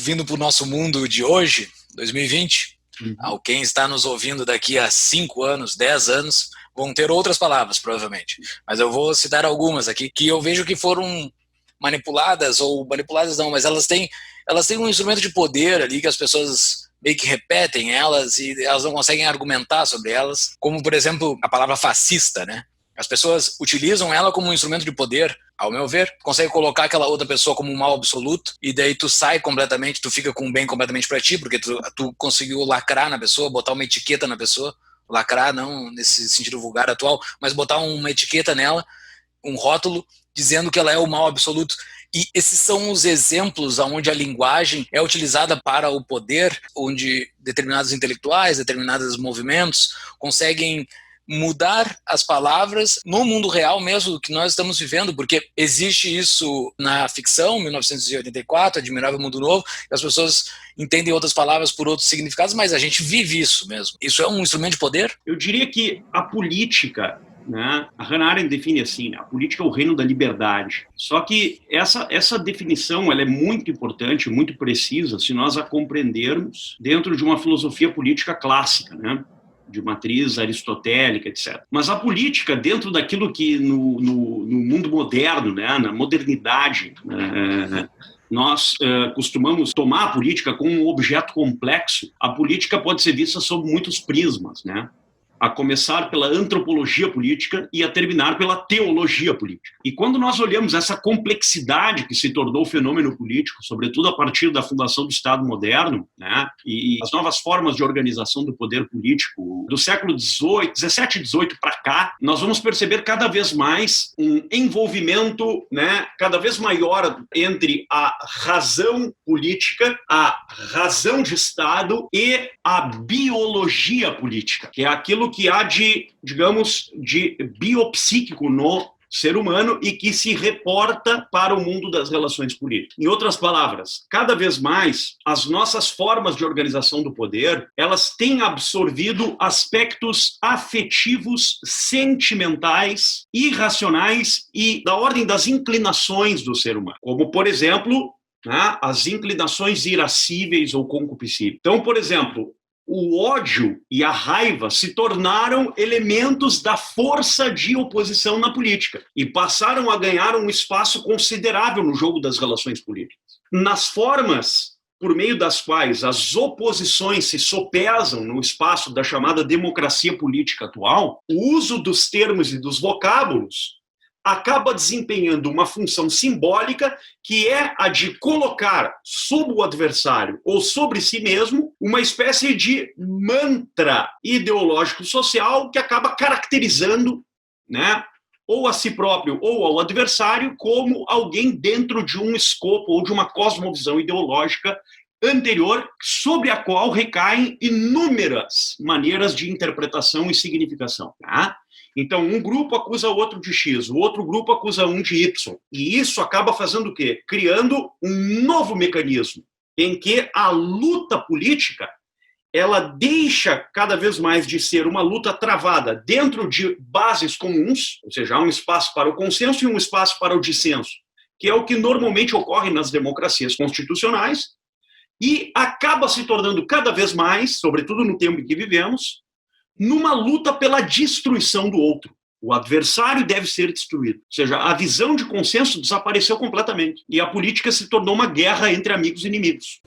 vindo para o nosso mundo de hoje, 2020, quem está nos ouvindo daqui a 5 anos, 10 anos, vão ter outras palavras, provavelmente. Mas eu vou citar algumas aqui que eu vejo que foram manipuladas, ou manipuladas não, mas elas têm um instrumento de poder ali que as pessoas meio que repetem elas e elas não conseguem argumentar sobre elas, como, por exemplo, a palavra fascista, né? As pessoas utilizam ela como um instrumento de poder, ao meu ver, consegue colocar aquela outra pessoa como um mal absoluto, e daí tu sai completamente, tu fica com o bem completamente pra ti, porque tu conseguiu lacrar na pessoa, botar uma etiqueta na pessoa, lacrar não nesse sentido vulgar atual, mas botar uma etiqueta nela, um rótulo, dizendo que ela é o mal absoluto. E esses são os exemplos onde a linguagem é utilizada para o poder, onde determinados intelectuais, determinados movimentos conseguem mudar as palavras no mundo real mesmo que nós estamos vivendo, porque existe isso na ficção, 1984, Admirável Mundo Novo, e as pessoas entendem outras palavras por outros significados, mas a gente vive isso mesmo. Isso é um instrumento de poder? Eu diria que a política, né, a Hannah Arendt define assim, a política é o reino da liberdade. Só que essa definição ela é muito importante, muito precisa, se nós a compreendermos dentro de uma filosofia política clássica, né? De matriz aristotélica, etc. Mas a política, dentro daquilo que no mundo moderno, né, na modernidade, nós costumamos tomar a política como um objeto complexo, a política pode ser vista sob muitos prismas, né? A começar pela antropologia política e a terminar pela teologia política. E quando nós olhamos essa complexidade que se tornou o fenômeno político, sobretudo a partir da fundação do Estado moderno, né, e as novas formas de organização do poder político do século XVII, XVII e XVIII para cá, nós vamos perceber cada vez mais um envolvimento, né, cada vez maior entre a razão política, a razão de Estado e a biologia política, que é aquilo que há de, digamos, de biopsíquico no ser humano e que se reporta para o mundo das relações políticas. Em outras palavras, cada vez mais as nossas formas de organização do poder, elas têm absorvido aspectos afetivos, sentimentais, irracionais e da ordem das inclinações do ser humano, como, por exemplo, né, as inclinações irascíveis ou concupiscíveis. Então, por exemplo, o ódio e a raiva se tornaram elementos da força de oposição na política e passaram a ganhar um espaço considerável no jogo das relações políticas. Nas formas por meio das quais as oposições se sopesam no espaço da chamada democracia política atual, o uso dos termos e dos vocábulos acaba desempenhando uma função simbólica que é a de colocar sob o adversário ou sobre si mesmo uma espécie de mantra ideológico social que acaba caracterizando, né, ou a si próprio ou ao adversário como alguém dentro de um escopo ou de uma cosmovisão ideológica anterior sobre a qual recaem inúmeras maneiras de interpretação e significação, tá? Então, um grupo acusa o outro de X, o outro grupo acusa um de Y. E isso acaba fazendo o quê? Criando um novo mecanismo em que a luta política ela deixa cada vez mais de ser uma luta travada dentro de bases comuns, ou seja, há um espaço para o consenso e um espaço para o dissenso, que é o que normalmente ocorre nas democracias constitucionais, e acaba se tornando cada vez mais, sobretudo no tempo em que vivemos, numa luta pela destruição do outro. O adversário deve ser destruído. Ou seja, a visão de consenso desapareceu completamente. E a política se tornou uma guerra entre amigos e inimigos.